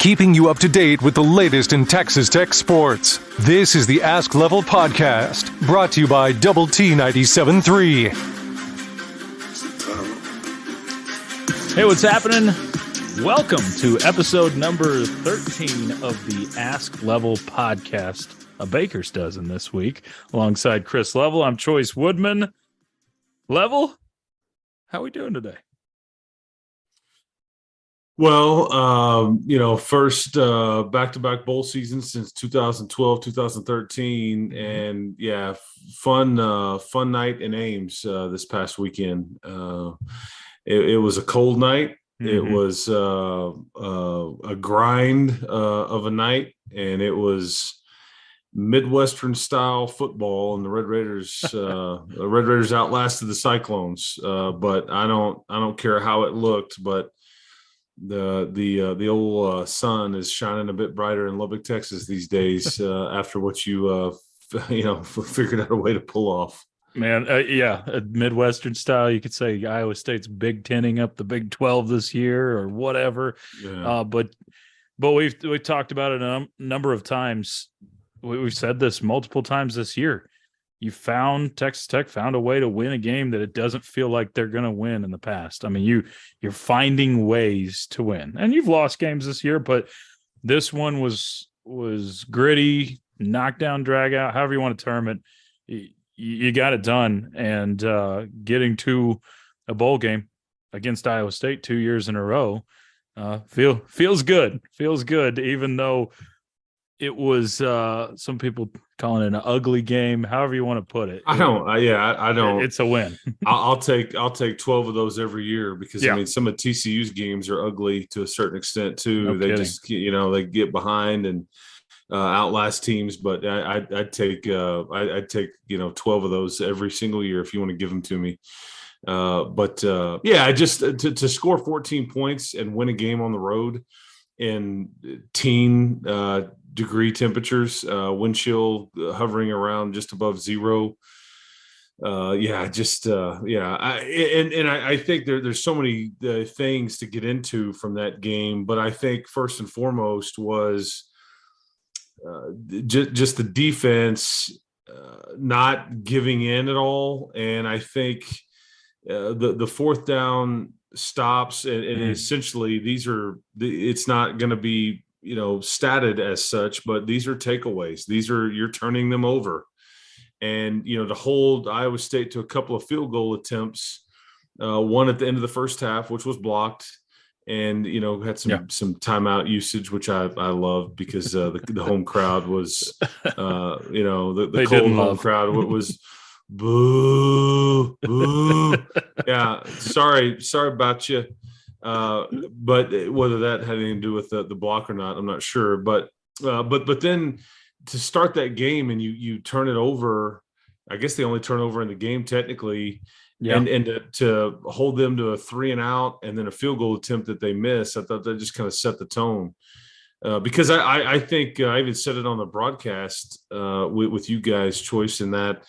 keeping you up to date with the latest in Texas Tech sports. This is the Ask Level podcast, brought to you by Double T 97.3. Hey, what's happening? Welcome to episode number 13 of the Ask Level podcast, a baker's dozen this week. Alongside Chris Level, I'm Chois Woodman. Level, how are we doing today? Well, first back-to-back bowl seasons since 2012, 2013, and yeah, fun night in Ames this past weekend. It was a cold night. Mm-hmm. It was a grind of a night, and it was Midwestern style football, and the Red Raiders outlasted the Cyclones. But I don't care how it looked, but the old sun is shining a bit brighter in Lubbock, Texas these days after what you figured out a way to pull off. Man, a Midwestern style. You could say Iowa State's Big Tenning up the Big 12 this year or whatever. Yeah. But we've talked about it a number of times. We've said this multiple times this year. Texas Tech found a way to win a game that it doesn't feel like they're going to win in the past. I mean, you're finding ways to win, and you've lost games this year, but this one was gritty, knockdown, drag out, however you want to term it. You got it done, and getting to a bowl game against Iowa State 2 years in a row feels good. Feels good, even though it was some people calling it an ugly game. However you want to put it. I don't. It's a win. I'll take 12 of those every year because I mean some of TCU's games are ugly to a certain extent too. No they kidding. Just they get behind and outlast teams, but I'd take 12 of those every single year if you want to give them to me. I just to score 14 points and win a game on the road in teen degree temperatures, wind chill hovering around just above zero. I think there's so many things to get into from that game, but I think first and foremost was just the defense not giving in at all, and I think the fourth down stops and essentially it's not going to be statted as such, but these are takeaways. You're turning them over, and to hold Iowa State to a couple of field goal attempts, one at the end of the first half, which was blocked, and had some timeout usage, which I loved because the home crowd was the cold home crowd was boo boo. Yeah, sorry about you. But whether that had anything to do with the block or not, I'm not sure. But then to start that game and you turn it over, I guess the only turnover in the game technically, and to hold them to a 3 and out and then a field goal attempt that they missed, I thought that just kind of set the tone. Because I think I even said it on the broadcast with you guys, Choice, in that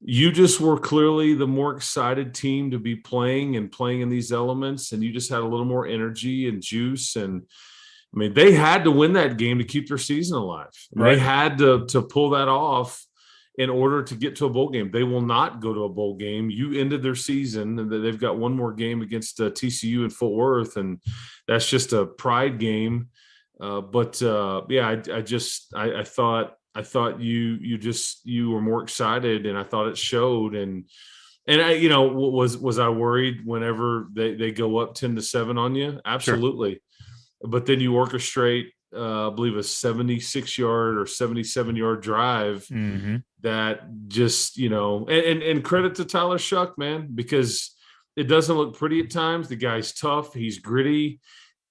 you just were clearly the more excited team to be playing in these elements, and you just had a little more energy and juice. And I mean, they had to win that game to keep their season alive. Right. They had to pull that off in order to get to a bowl game. They will not go to a bowl game. You ended their season, and they've got one more game against TCU in Fort Worth, and that's just a pride game. I thought you were more excited, and I thought it showed. And I, was I worried whenever they go up 10-7 on you? Absolutely. Sure. But then you orchestrate, I believe a 76-yard or 77-yard drive that just, and credit to Tyler Shuck, man, because it doesn't look pretty at times. The guy's tough. He's gritty.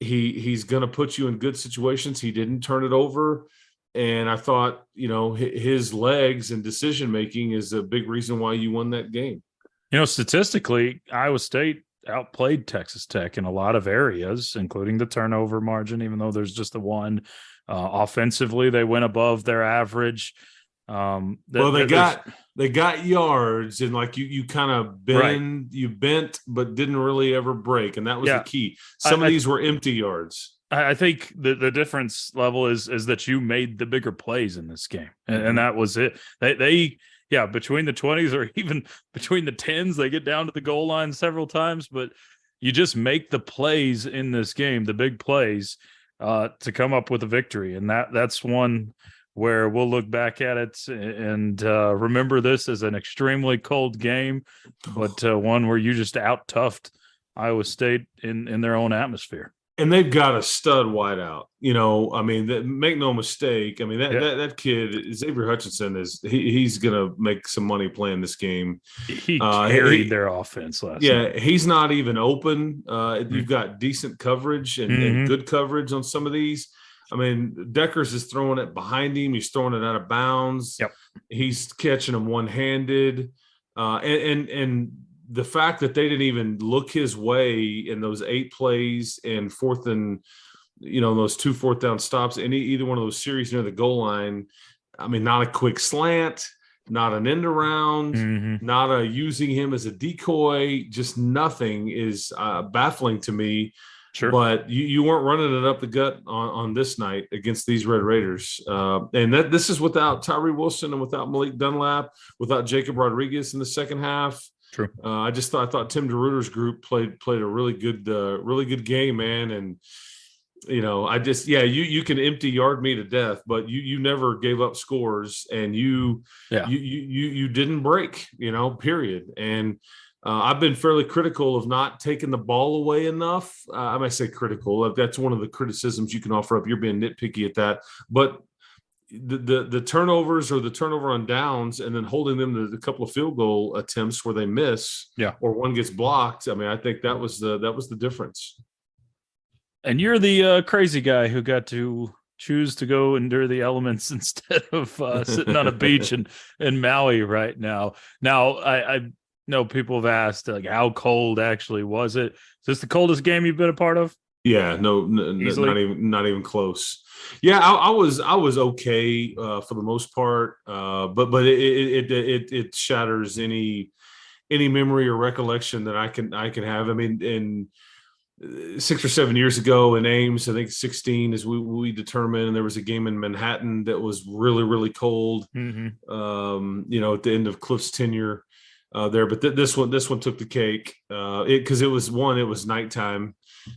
He's going to put you in good situations. He didn't turn it over. And I thought, his legs and decision-making is a big reason why you won that game. Statistically, Iowa State outplayed Texas Tech in a lot of areas, including the turnover margin, even though there's just the one. Offensively, they went above their average. They got yards, and like you kind of bent, but didn't really ever break, and that was the key. Some of these were empty yards. I think the difference level is that you made the bigger plays in this game, and that was it. They between the 20s or even between the 10s, they get down to the goal line several times, but you just make the plays in this game, the big plays, to come up with a victory, and that's one where we'll look back at it and remember this as an extremely cold game, but one where you just out-toughed Iowa State in their own atmosphere. And they've got a stud wideout. I mean, make no mistake. I mean, that kid, Xavier Hutchinson, he's going to make some money playing this game. He carried their offense last night. Yeah, he's not even open. You've got decent coverage and good coverage on some of these. I mean, Deckers is throwing it behind him. He's throwing it out of bounds. Yep. He's catching them one-handed. And the fact that they didn't even look his way in those 8 plays and those 2 fourth down stops, either one of those series near the goal line. I mean, not a quick slant, not an end around, not using him as a decoy, just nothing is baffling to me. Sure. But you weren't running it up the gut on this night against these Red Raiders. And this is without Tyree Wilson and without Malik Dunlap, without Jacob Rodriguez in the second half. True. I thought Tim DeRuyter's group played a really good game, man. And you can empty yard me to death, but you never gave up scores, and you didn't break, period. And I've been fairly critical of not taking the ball away enough. I might say critical. That's one of the criticisms you can offer up. You're being nitpicky at that, but the turnovers or the turnover on downs and then holding them to a couple of field goal attempts where they miss or one gets blocked. I mean, I think that was the difference. And you're the crazy guy who got to choose to go endure the elements instead of sitting on a beach in Maui right now. Now, I know people have asked, like, how cold actually was it? Is this the coldest game you've been a part of? Yeah, no, not even close. Yeah, I was okay for the most part, but it shatters any memory or recollection that I can have. I mean, in 6 or 7 years ago in Ames, I think 16, as we determined, there was a game in Manhattan that was really, really cold. At the end of Cliff's tenure there, but this one took the cake because it was nighttime.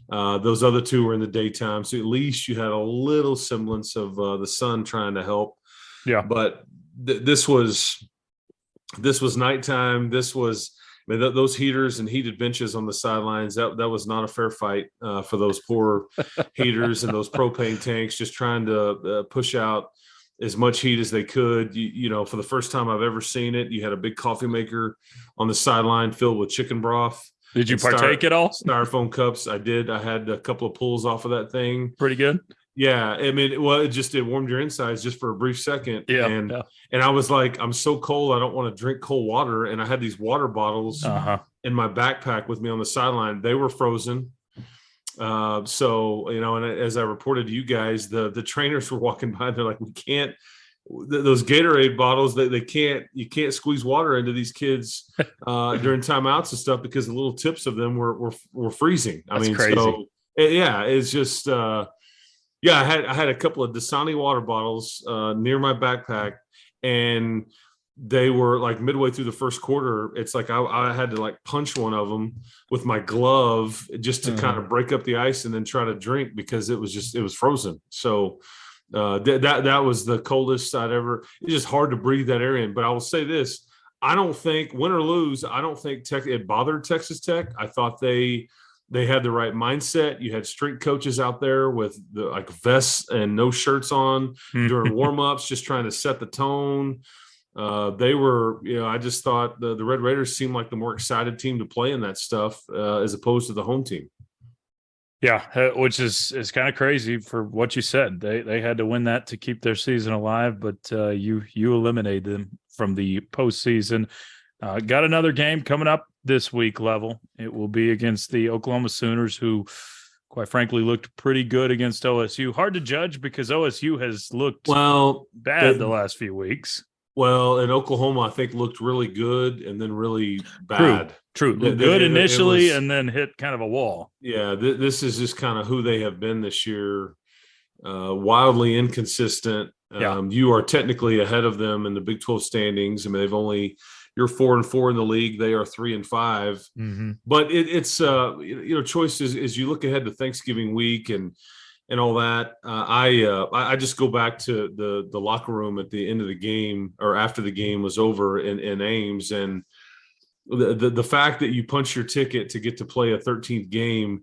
Those other 2 were in the daytime, so at least you had a little semblance of the sun trying to help. Yeah, but this was nighttime. This was, I mean, those heaters and heated benches on the sidelines. That was not a fair fight for those poor heaters and those propane tanks, just trying to push out as much heat as they could. For the first time I've ever seen it, you had a big coffee maker on the sideline filled with chicken broth. Did you partake at all? Styrofoam cups. I did. I had a couple of pulls off of that thing. Pretty good. Yeah. I mean, it warmed your insides just for a brief second. Yeah. And I was like, I'm so cold, I don't want to drink cold water. And I had these water bottles in my backpack with me on the sideline. They were frozen. And as I reported to you guys, the trainers were walking by. They're like, we can't. Those Gatorade bottles, you can't squeeze water into these kids during timeouts and stuff because the little tips of them were freezing. That's crazy. So it's just I had a couple of Dasani water bottles near my backpack, and they were like midway through the first quarter. It's like I had to like punch one of them with my glove just to kind of break up the ice and then try to drink because it was frozen. So that was the coldest I'd ever. It's just hard to breathe that air in. But I will say this: I don't think, win or lose, I don't think it bothered Texas Tech. I thought they had the right mindset. You had strength coaches out there with the vests and no shirts on during warmups, just trying to set the tone. They were, I just thought the Red Raiders seemed like the more excited team to play in that stuff as opposed to the home team. Yeah, which is kind of crazy for what you said. They had to win that to keep their season alive, but you eliminated them from the postseason. Got another game coming up this week, Level. It will be against the Oklahoma Sooners, who, quite frankly, looked pretty good against OSU. Hard to judge because OSU has looked bad the last few weeks. Well, and Oklahoma, I think, looked really good and then really True. bad. Good It initially, was, and then hit kind of a wall. yeah, this is just kind of who they have been this year. Wildly inconsistent. Yeah. You are technically ahead of them in the Big 12 standings. I mean, you're 4-4 in the league. They are 3-5. Mm-hmm. But it's choices as you look ahead to Thanksgiving week and all that. I just go back to the locker room at the end of the game or after the game was over in Ames, and the fact that you punch your ticket to get to play a 13th game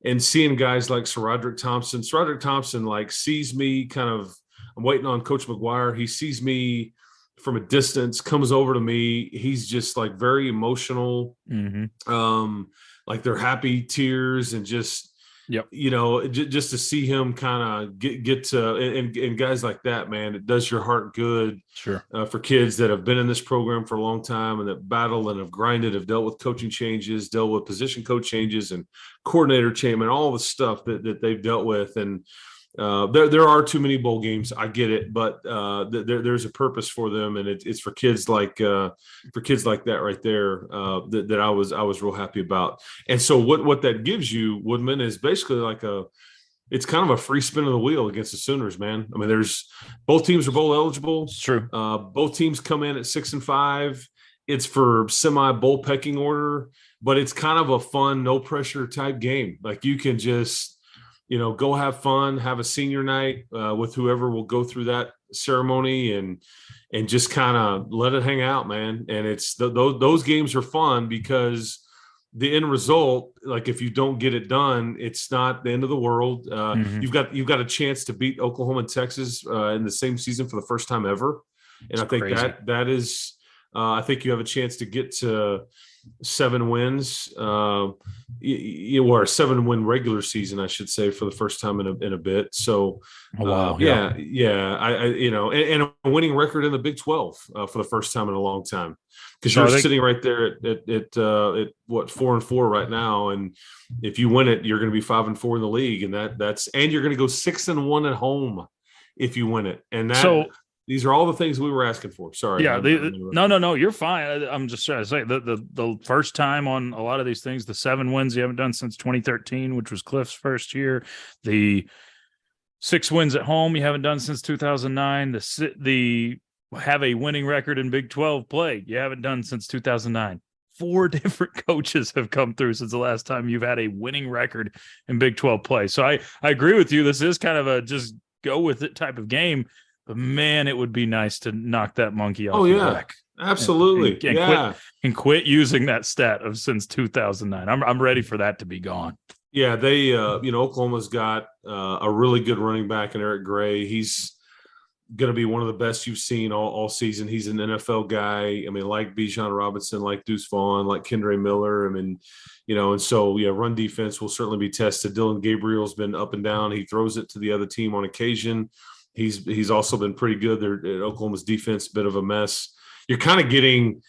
and seeing guys like Roderick Thompson like sees me kind of. I'm waiting on Coach McGuire. He sees me from a distance, comes over to me. He's just like very emotional. Mm-hmm. Like they're happy tears and just, yep. Just to see him kind of get to, and guys like that, man, it does your heart good. Sure. For kids that have been in this program for a long time and that battle and have grinded, have dealt with coaching changes, dealt with position coach changes and coordinator change and all the stuff that they've dealt with. And there are too many bowl games. I get it, but there's a purpose for them, and it's for kids like that right there that I was real happy about. And so what that gives you, Woodman, is basically it's kind of a free spin of the wheel against the Sooners, man. I mean, there's both teams are bowl eligible. It's true. Both teams come in at 6-5. It's for semi bowl pecking order, but it's kind of a fun, no pressure type game. Like you can just go have fun, have a senior night with whoever will go through that ceremony and just kind of let it hang out, man. And it's those games are fun because the end result, like if you don't get it done, it's not the end of the world. Mm-hmm. You've got a chance to beat Oklahoma and Texas in the same season for the first time ever. And it's I think crazy. that is I think you have a chance to get to 7 wins, or a 7-win regular season, I should say, for the first time in a bit. So, yeah. And a winning record in the Big 12 for the first time in a long time, because you're sitting right there at what 4-4 right now, and if you win it, you're going to be 5-4 in the league, and and you're going to go 6-1 at home if you win it, and that. These are all the things we were asking for. Sorry. Yeah. No. You're fine. I'm just trying to say the first time on a lot of these things, the 7 wins you haven't done since 2013, which was Cliff's first year. The 6 wins at home you haven't done since 2009. The have a winning record in Big 12 play you haven't done since 2009. 4 different coaches have come through since the last time you've had a winning record in Big 12 play. So I agree with you. This is kind of a just go with it type of game. But man, it would be nice to knock that monkey off. Oh yeah, the back. absolutely. And quit using that stat of since 2009. I'm ready for that to be gone. Yeah, they Oklahoma's got a really good running back in Eric Gray. He's going to be one of the best you've seen all season. He's an NFL guy. I mean, like Bijan Robinson, like Deuce Vaughn, like Kendre Miller. I mean, and so run defense will certainly be tested. Dylan Gabriel's been up and down. He throws it to the other team on occasion. He's also been pretty good. Oklahoma's defense, a bit of a mess. You're kind of getting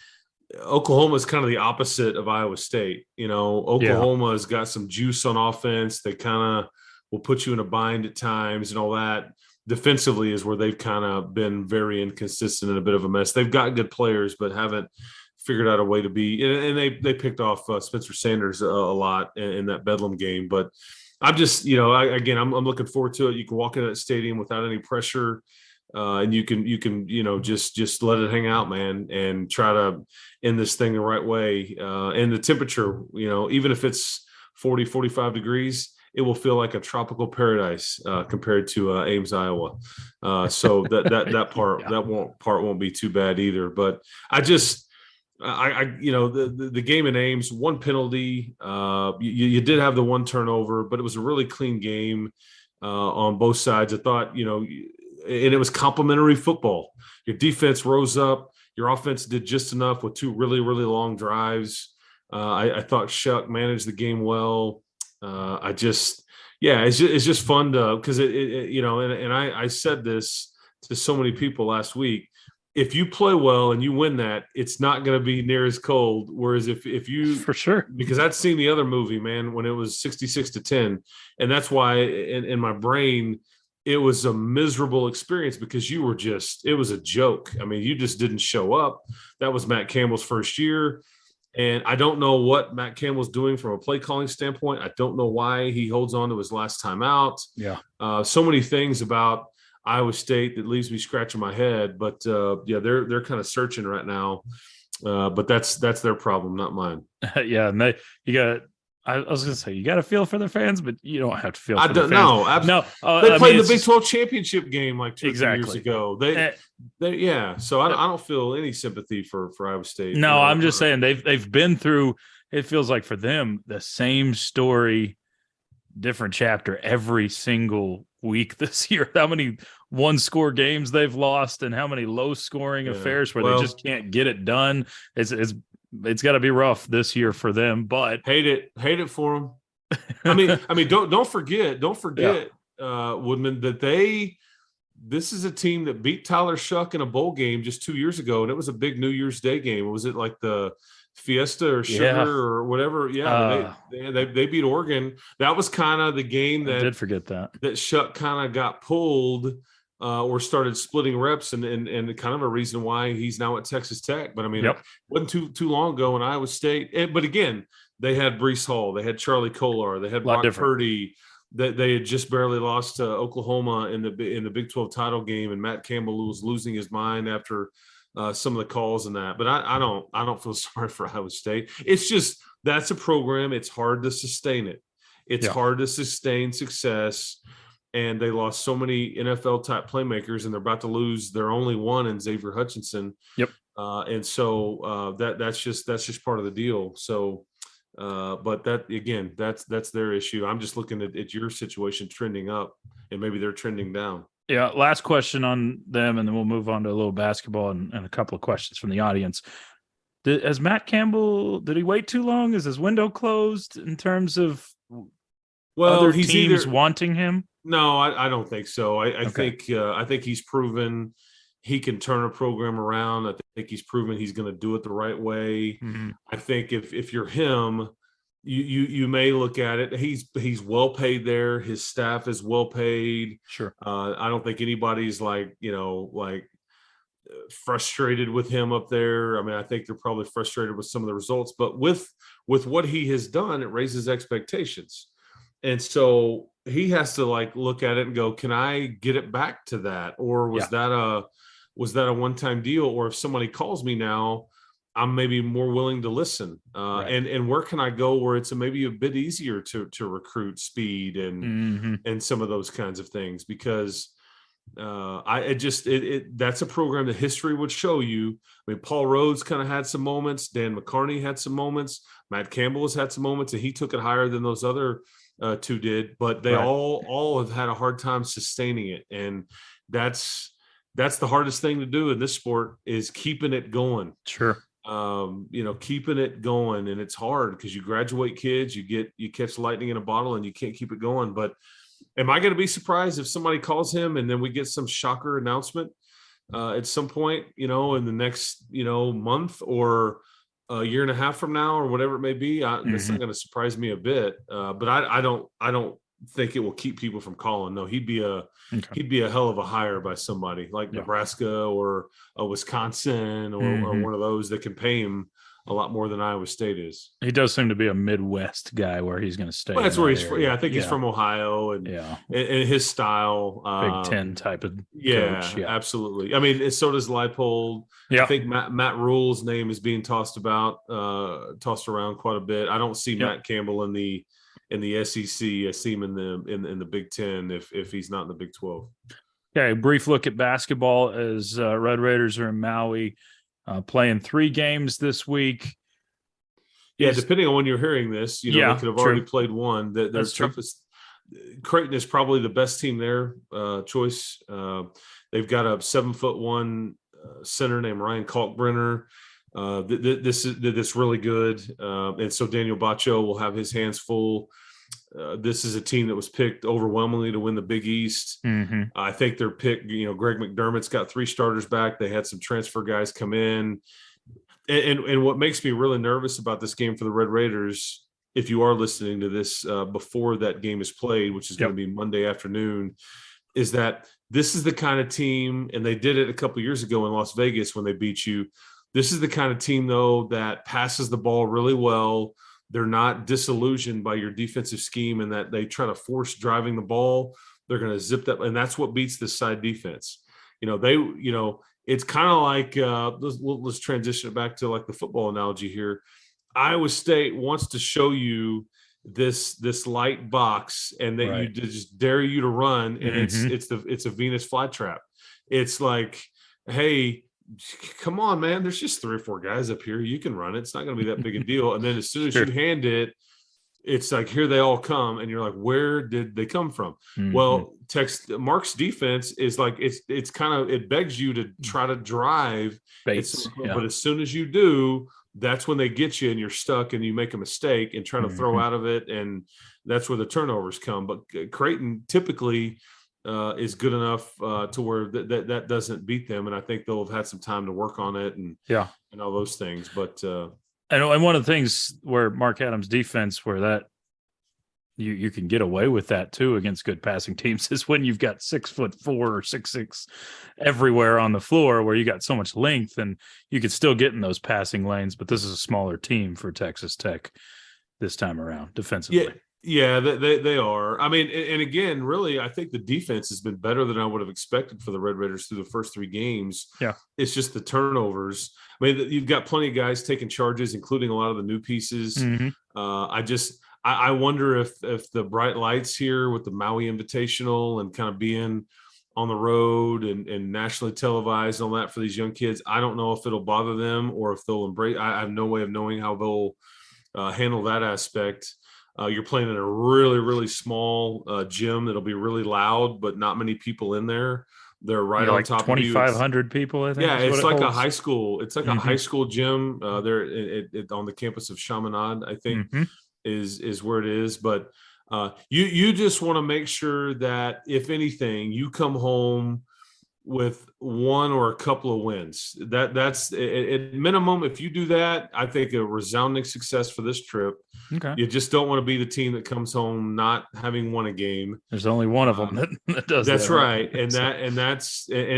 Oklahoma's kind of the opposite of Iowa State. Oklahoma has got some juice on offense. They kind of will put you in a bind at times and all that. Defensively is where they've kind of been very inconsistent and a bit of a mess. They've got good players, but haven't figured out a way to be. And they picked off Spencer Sanders a lot in that Bedlam game, but. I'm just, I'm looking forward to it. You can walk into that stadium without any pressure, and you can, just let it hang out, man, and try to end this thing the right way. And the temperature, even if it's 40, 45 degrees, it will feel like a tropical paradise compared to Ames, Iowa. So that part won't be too bad either. But the game in Ames, 1 penalty. You did have the 1 turnover, but it was a really clean game on both sides. I thought, and it was complimentary football. Your defense rose up. Your offense did just enough with 2 really, really long drives. I thought Shuck managed the game well. It's just fun because I said this to so many people last week. If you play well and you win that, it's not going to be near as cold. Whereas if you, for sure, because I'd seen the other movie, man, when it was 66-10, and that's why in my brain, it was a miserable experience because you were it was a joke. I mean, you just didn't show up. That was Matt Campbell's first year. And I don't know what Matt Campbell's doing from a play calling standpoint. I don't know why he holds on to his last time out. Yeah. So many things about Iowa State that leaves me scratching my head. But they're kind of searching right now. But that's their problem, not mine. Yeah, and I was going to say, you got to feel for the fans, but you don't have to feel for the fans. No, they played the Big 12 championship game like 2 or 3 years ago. So I don't feel any sympathy for Iowa State. No, I'm just saying they've been through, it feels like for them, the same story, different chapter every single week this year. How many one-score games they've lost and how many low-scoring affairs where they just can't get it done. It's got to be rough this year for them, but hate it for them. I mean, don't forget, Woodman, that this is a team that beat Tyler Shuck in a bowl game just 2 years ago, and it was a big New Year's Day game. Was it like the Fiesta or Sugar or whatever? Yeah, they beat Oregon. That was kind of the game that I did forget that Shuck kind of got pulled. Or started splitting reps, and kind of a reason why he's now at Texas Tech. But I mean, it wasn't too long ago in Iowa State. But again, they had Breece Hall, they had Charlie Kolar, they had Brock Purdy. They had just barely lost to Oklahoma in the Big 12 title game, and Matt Campbell was losing his mind after some of the calls and that. But I don't feel sorry for Iowa State. It's just that's a program. It's hard to sustain it. It's hard to sustain success. And they lost so many NFL type playmakers, and they're about to lose their only one in Xavier Hutchinson. Yep. And so that's just part of the deal. So, but that again, that's their issue. I'm just looking at your situation trending up, and maybe they're trending down. Yeah. Last question on them, and then we'll move on to a little basketball and a couple of questions from the audience. Has Matt Campbell, did he wait too long? Is his window closed in terms of other teams wanting him? No, I don't think so. I think he's proven he can turn a program around. I think he's proven he's going to do it the right way. Mm-hmm. I think if you're him, you may look at it. He's well paid there. His staff is well paid. Sure. I don't think anybody's frustrated with him up there. I mean, I think they're probably frustrated with some of the results, but with what he has done, it raises expectations. And so he has to look at it and go, can I get it back to that? Or was that a one-time deal? Or if somebody calls me now, I'm maybe more willing to listen. And where can I go where it's maybe a bit easier to recruit speed and some of those kinds of things? Because that's a program that history would show you. I mean, Paul Rhodes kind of had some moments. Dan McCarney had some moments. Matt Campbell has had some moments, and he took it higher than those other two did, but they all have had a hard time sustaining it. And that's the hardest thing to do in this sport is keeping it going. Sure. Keeping it going. And it's hard because you graduate kids, you catch lightning in a bottle and you can't keep it going. But am I going to be surprised if somebody calls him and then we get some shocker announcement at some point, in the next, month or a year and a half from now or whatever it may be? That's not going to surprise me a bit. But I don't think it will keep people from calling. No, he'd be a hell of a hire by somebody like Nebraska or Wisconsin or one of those that can pay him a lot more than Iowa State is. He does seem to be a Midwest guy where he's going to stay. Well, that's where he's from. Yeah, I think he's from Ohio and his style. Big Ten type of coach. Yeah, absolutely. I mean, so does Leipold. Yeah. I think Matt Rule's name is being tossed around quite a bit. I don't see Matt Campbell in the SEC. I see him in the Big Ten if he's not in the Big 12. Okay, brief look at basketball as Red Raiders are in Maui. Playing 3 games this week. Yeah, depending on when you're hearing this, they could have already played one. Their toughest. Creighton is probably the best team there. Choice. They've got a 7'1" center named Ryan Kalkbrenner. This is really good, and so Daniel Baccio will have his hands full. This is a team that was picked overwhelmingly to win the Big East. Mm-hmm. I think their pick, Greg McDermott's got 3 starters back. They had some transfer guys come in. And what makes me really nervous about this game for the Red Raiders, if you are listening to this before that game is played, which is going to be Monday afternoon, is that this is the kind of team, and they did it a couple years ago in Las Vegas when they beat you. This is the kind of team, though, that passes the ball really well. They're not disillusioned by your defensive scheme and that they try to force driving the ball. They're going to zip that. And that's what beats this side defense. It's kind of like, let's transition it back to like the football analogy here. Iowa State wants to show you this light box and that you just dare you to run. And it's a Venus flytrap. It's like, hey, come on, man, there's just 3 or 4 guys up here. You can run it. It's not going to be that big a deal. And then as soon as you hand it, it's like, here they all come. And you're like, where did they come from? Well, Mark's defense is like, it's kind of, it begs you to try to drive. But as soon as you do, that's when they get you and you're stuck and you make a mistake and try to throw out of it. And that's where the turnovers come. But Creighton typically is good enough to where that doesn't beat them. And I think they'll have had some time to work on it and all those things. But and one of the things where Mark Adams' defense, where that you can get away with that too against good passing teams, is when you've got 6'4" or 6'6" everywhere on the floor, where you got so much length and you could still get in those passing lanes. But this is a smaller team for Texas Tech this time around defensively. Yeah, they are. I mean, and again, really, I think the defense has been better than I would have expected for the Red Raiders through the first 3 games. Yeah. It's just the turnovers. I mean, you've got plenty of guys taking charges, including a lot of the new pieces. I wonder if the bright lights here with the Maui Invitational and kind of being on the road and nationally televised and all that for these young kids, I don't know if it'll bother them or if they'll embrace. I have no way of knowing how they'll handle that aspect. You're playing in a really, really small gym that'll be really loud, but not many people in there. They're right on top of you. 2,500 people, I think. Yeah, it's like a high school. It's like a high school gym. There on the campus of Chaminade, I think, is where it is. But you just want to make sure that if anything, you come home with one or a couple of wins. That's at minimum. If you do that, I think a resounding success for this trip. Okay. You just don't want to be the team that comes home not having won a game. There's only one of them that does that's that. Right. And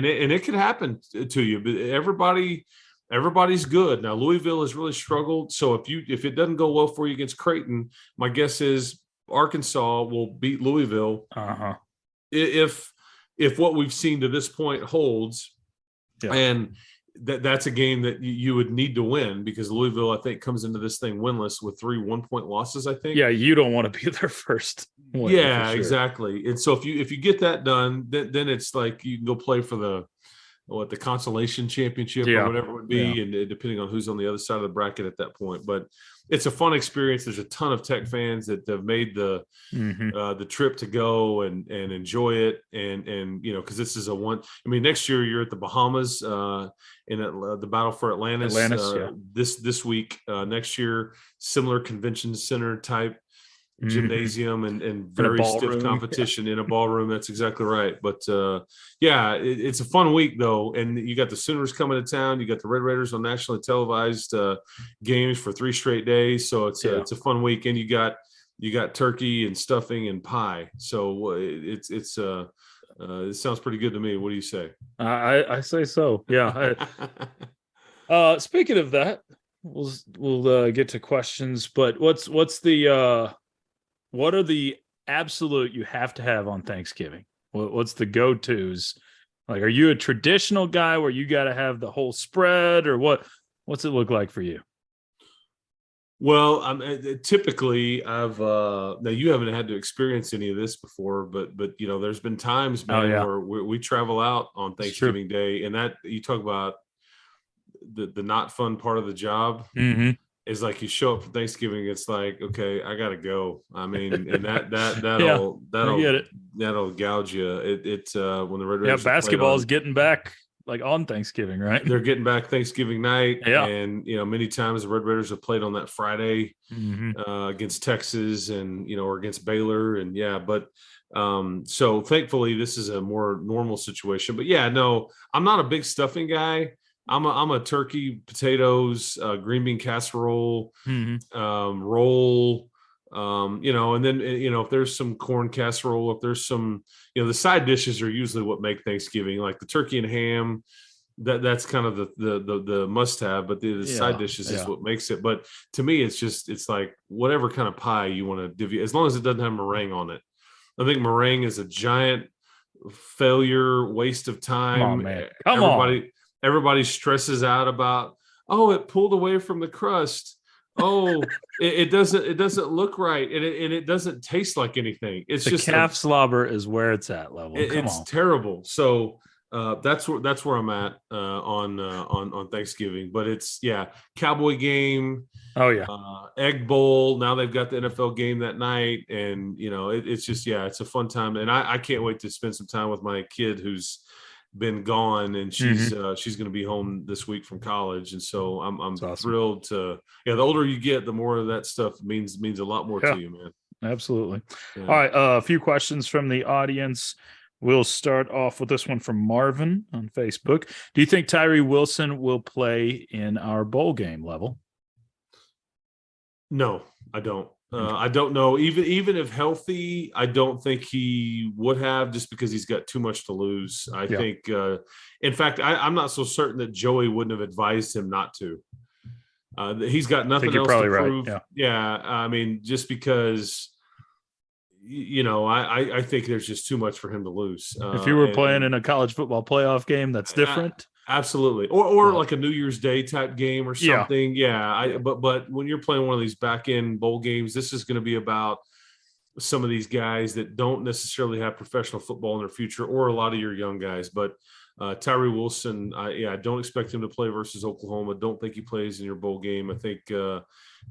it can happen to you, but everybody's good. Now Louisville has really struggled. So if it doesn't go well for you against Creighton, my guess is Arkansas will beat Louisville. If what we've seen to this point holds, and that's a game that you would need to win, because Louisville, I think, comes into this thing winless with 3 1-point losses, I think. Yeah, you don't want to be their first win. Yeah, sure. Exactly. And so if you get that done, then it's like you can go play for the consolation championship or whatever it would be, and depending on who's on the other side of the bracket at that point. But it's a fun experience. There's a ton of Tech fans that have made the trip to go and enjoy it, and because this is next year you're at the Bahamas in the Battle for Atlantis this week. Next year, similar convention center type gymnasium and very stiff competition in a ballroom. That's exactly right. But it's a fun week though, and you got the Sooners coming to town. You got the Red Raiders on nationally televised games for 3 straight days. So it's a fun week, and you got turkey and stuffing and pie. So it sounds pretty good to me. What do you say? I say so. Yeah. Speaking of that, we'll get to questions. But what are the absolute you have to have on Thanksgiving? What's the go-tos? Like, are you a traditional guy where you got to have the whole spread, or what's it look like for you? Well, typically I've now you haven't had to experience any of this before, but there's been times, man, where we travel out on Thanksgiving Day, and that you talk about the not fun part of the job. Is like you show up for Thanksgiving, it's like, okay, I gotta go. I mean, and that'll gouge you. It's when the Red Raiders basketball is getting back like on Thanksgiving, right? They're getting back Thanksgiving night, and many times the Red Raiders have played on that Friday against Texas and or against Baylor, and but so thankfully this is a more normal situation. But no, I'm not a big stuffing guy. I'm a turkey, potatoes, green bean casserole, roll, And then, if there's some corn casserole, if there's some, the side dishes are usually what make Thanksgiving, like the turkey and ham. That's kind of the must have, but the side dishes is what makes it. But to me, it's like whatever kind of pie you want to divvy, as long as it doesn't have meringue on it. I think meringue is a giant failure, waste of time. Come on, man. Come on. Everybody stresses out about, oh, it pulled away from the crust. Oh, it doesn't look right, and it doesn't taste like anything. It's just calf slobber is where it's at. Level. It's terrible. So that's where I'm at on Thanksgiving. But it's Cowboy game. Oh yeah, Egg Bowl. Now they've got the NFL game that night, and it's just it's a fun time, and I can't wait to spend some time with my kid who's been gone, and she's going to be home this week from college, and so I'm awesome. Thrilled to. The older you get, the more of that stuff means a lot more to you, man. Absolutely. Yeah. All right, a few questions from the audience. We'll start off with this one from Marvin on Facebook. Do you think Tyree Wilson will play in our bowl game, Level? No, I don't. I don't know. Even if healthy, I don't think he would have, just because he's got too much to lose. I think, in fact, I'm not so certain that Joey wouldn't have advised him not to. He's got nothing else to prove. Right. Yeah. I mean, just because, I think there's just too much for him to lose. If you were playing in a college football playoff game, that's different. Absolutely. Or like a New Year's Day type game or something. But when you're playing one of these back end bowl games, this is going to be about some of these guys that don't necessarily have professional football in their future, or a lot of your young guys. But Tyree Wilson, I don't expect him to play versus Oklahoma. Don't think he plays in your bowl game. I think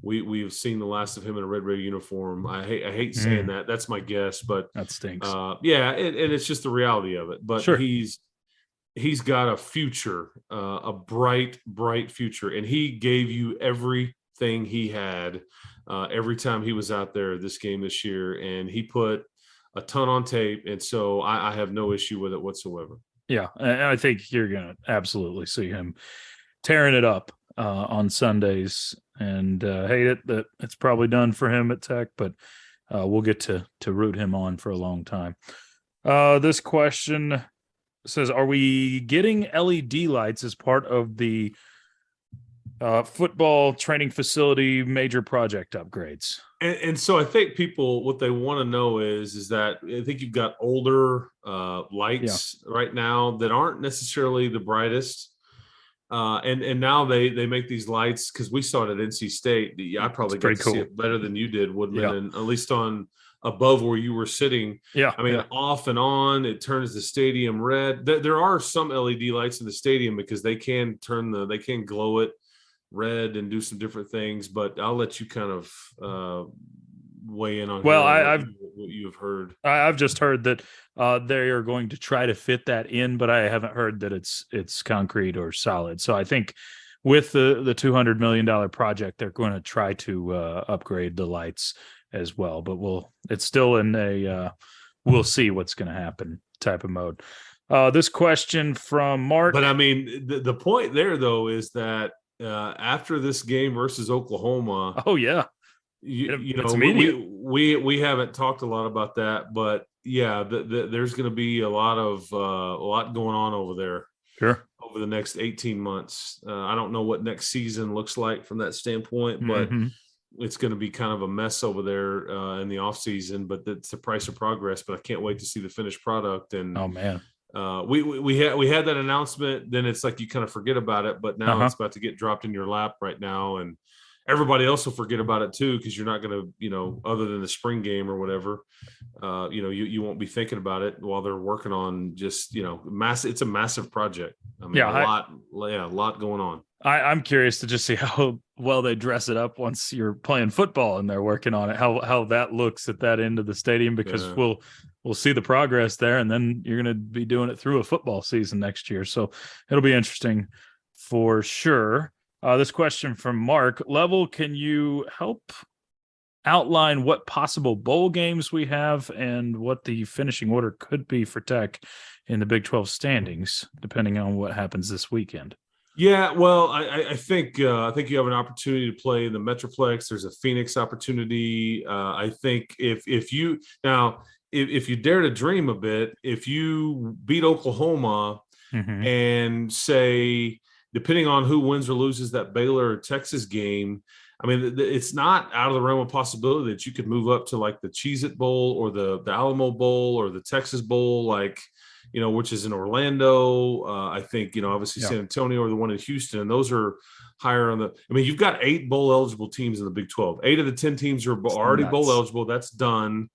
we've seen the last of him in a Red Raider uniform. I hate saying that. That's my guess, but that stinks. And it's just the reality of it. But sure. He's got a future, a bright future, and he gave you everything he had every time he was out there this game this year, and he put a ton on tape, and so I have no issue with it whatsoever. Yeah, and I think you're going to absolutely see him tearing it up on Sundays, and hate it that it's probably done for him at Tech, but we'll get to root him on for a long time. This question says, are we getting LED lights as part of the football training facility major project upgrades? And so I think people, what they want to know is that I think you've got older lights right now that aren't necessarily the brightest. And now they make these lights, because we saw it at NC State. I probably got to see it better than you did, Woodman, and at least on above where you were sitting. I mean, off and on, it turns the stadium red. There are some LED lights in the stadium, because they can glow it red and do some different things, but I'll let you kind of weigh in on what you've heard. I've just heard that they are going to try to fit that in, but I haven't heard that it's concrete or solid. So I think with the $200 million project, they're going to try to upgrade the lights as well, but it's still in a we'll see what's going to happen type of mode. This question from Mark. But I mean, the point there though is that after this game versus Oklahoma, we haven't talked a lot about that, but there's going to be a lot going on over there. Sure. Over the next 18 months. I don't know what next season looks like from that standpoint, but it's going to be kind of a mess over there in the off season, but that's the price of progress. But I can't wait to see the finished product. And oh man, we had that announcement. Then it's like you kind of forget about it, but now it's about to get dropped in your lap right now, and everybody else will forget about it too, because you're not going to, other than the spring game or whatever, you won't be thinking about it while they're working on just massive. It's a massive project. I mean, a lot going on. I'm curious to just see how well they dress it up once you're playing football and they're working on it, how that looks at that end of the stadium, because we'll see the progress there, and then you're going to be doing it through a football season next year. So it'll be interesting for sure. This question from Mark. Level, can you help outline what possible bowl games we have and what the finishing order could be for Tech in the Big 12 standings, depending on what happens this weekend? Yeah, well, I think you have an opportunity to play in the Metroplex. There's a Phoenix opportunity. I think if you dare to dream a bit, if you beat Oklahoma Mm-hmm. and say, depending on who wins or loses that Baylor or Texas game, I mean, it's not out of the realm of possibility that you could move up to like the Cheez-It Bowl or the Alamo Bowl or the Texas Bowl, like, which is in Orlando. I think, obviously San Antonio or the one in Houston, and those are higher on the. I mean, you've got 8 bowl eligible teams in the Big 12. 8 of the 10 teams are already bowl eligible. That's done.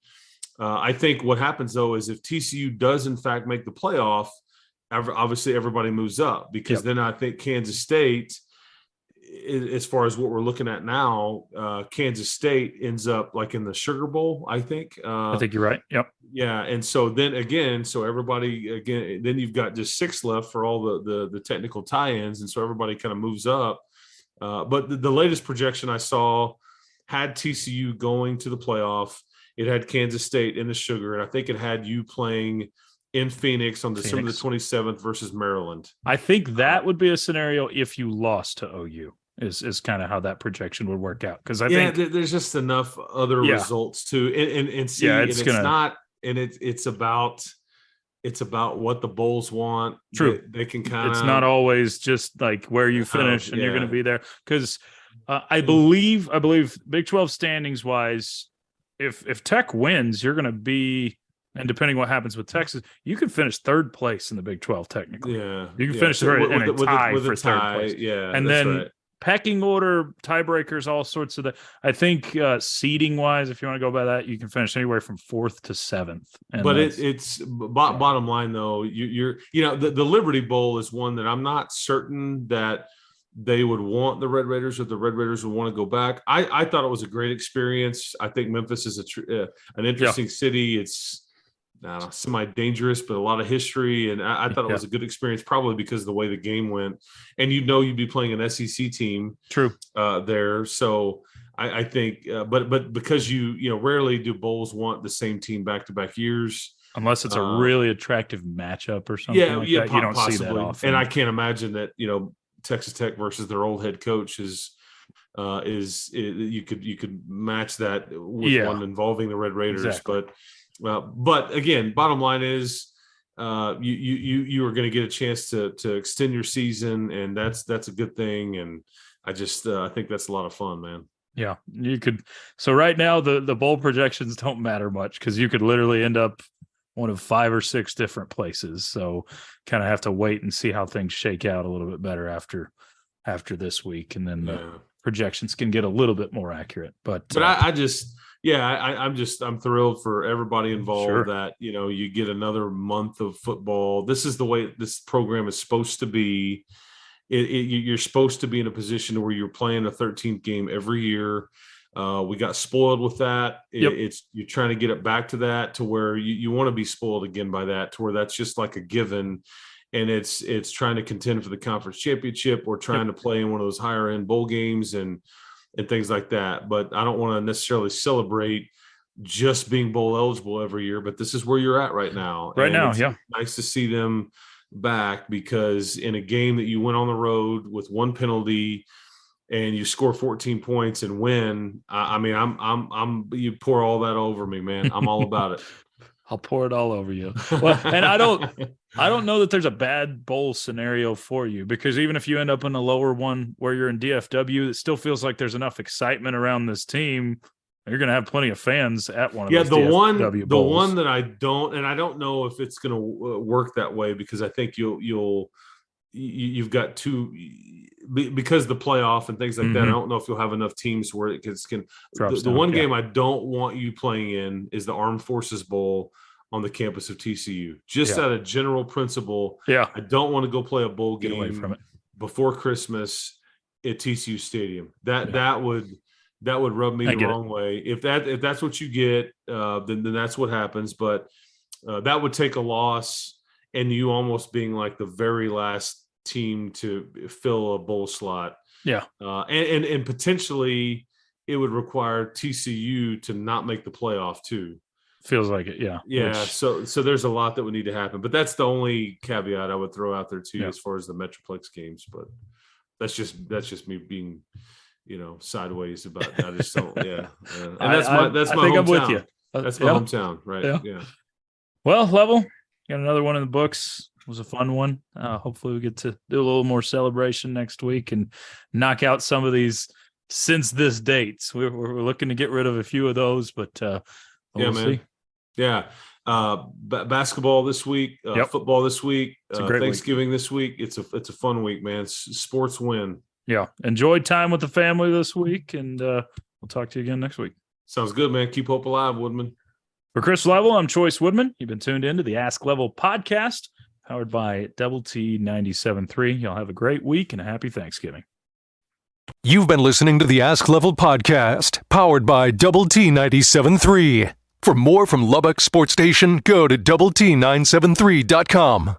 I think what happens though is if TCU does in fact make the playoff, obviously everybody moves up, because then I think Kansas State, as far as what we're looking at now, Kansas State ends up like in the Sugar Bowl, I think. I think you're right. Yep. Yeah, and so then again, everybody again, then you've got just 6 left for all the technical tie-ins, and so everybody kind of moves up. But the latest projection I saw had TCU going to the playoff. It had Kansas State in the Sugar, and I think it had you playing in Phoenix on December the 27th versus Maryland. I think that would be a scenario if you lost to OU. Is kind of how that projection would work out, because I think there's just enough other results too, and see, it's about what the Bulls want. True, they can kind of. It's not always just like where you finish and you're going to be there, because I believe Big 12 standings wise, if Tech wins, you're going to be. And depending what happens with Texas, you can finish 3rd place in the Big 12 technically. Yeah, you can finish in a tie for 3rd place. Yeah, and then pecking order, tiebreakers, all sorts of that. I think seeding wise, if you want to go by that, you can finish anywhere from 4th to 7th. But it's bottom line though. The Liberty Bowl is one that I'm not certain that they would want the Red Raiders, or the Red Raiders would want to go back. I thought it was a great experience. I think Memphis is an interesting city. It's semi-dangerous, but a lot of history, and I thought it was a good experience, probably because of the way the game went, and you'd be playing an SEC team. True. There, so I think, but because rarely do bowls want the same team back-to-back years, unless it's a really attractive matchup or something. That. You don't possibly see that often. And I can't imagine that Texas Tech versus their old head coach is you could match that with one involving the Red Raiders, exactly. But again, bottom line is you are going to get a chance to extend your season, and that's a good thing. And I think that's a lot of fun, man. Yeah, you could. So right now the bowl projections don't matter much, because you could literally end up one of 5 or 6 different places. So kind of have to wait and see how things shake out a little bit better after this week, and then the projections can get a little bit more accurate. But I'm thrilled for everybody involved that, you get another month of football. This is the way this program is supposed to be. You're supposed to be in a position where you're playing a 13th game every year. We got spoiled with that. You're trying to get it back to that, to where you want to be spoiled again by that, to where that's just like a given. And it's trying to contend for the conference championship, or trying to play in one of those higher end bowl games and things like that. But I don't want to necessarily celebrate just being bowl eligible every year, but this is where you're at right now. It's nice to see them back, because in a game that you went on the road with 1 penalty and you score 14 points and win, you pour all that over me, man. I'm all about it. I'll pour it all over you. Well, and I don't know that there's a bad bowl scenario for you, because even if you end up in a lower one where you're in DFW, it still feels like there's enough excitement around this team. You're going to have plenty of fans at one of those DFW bowls. The one that I don't know if it's going to work that way, because I think you've got 2, because the playoff and things like that. I don't know if you'll have enough teams where it can. The one game I don't want you playing in is the Armed Forces Bowl on the campus of TCU. Just out of general principle, I don't want to go play a bowl game away from it before Christmas at TCU Stadium. That would rub me the wrong way. If that's what you get, then that's what happens. But that would take a loss, and you almost being like the very last team to fill a bowl slot. Yeah. And potentially it would require TCU to not make the playoff too. Feels like it, yeah. Yeah, so there's a lot that would need to happen, but that's the only caveat I would throw out there too, as far as the Metroplex games. But that's just me being, sideways about. I just don't. Yeah, and that's my hometown. I'm with you. That's my hometown, right? Yeah. Well, Level, got another one in the books. It was a fun one. Hopefully, we get to do a little more celebration next week and knock out some of these since this dates. We're looking to get rid of a few of those, but we'll see. Yeah. Basketball this week, football this week, Thanksgiving this week. It's a fun week, man. Sports win. Yeah. Enjoyed time with the family this week, and we'll talk to you again next week. Sounds good, man. Keep hope alive, Woodman. For Chris Level, I'm Chois Woodman. You've been tuned in to the Ask Level podcast, powered by Double T 97.3. Y'all have a great week and a happy Thanksgiving. You've been listening to the Ask Level podcast, powered by Double T 97.3. For more from Lubbock Sports Station, go to doublet973.com.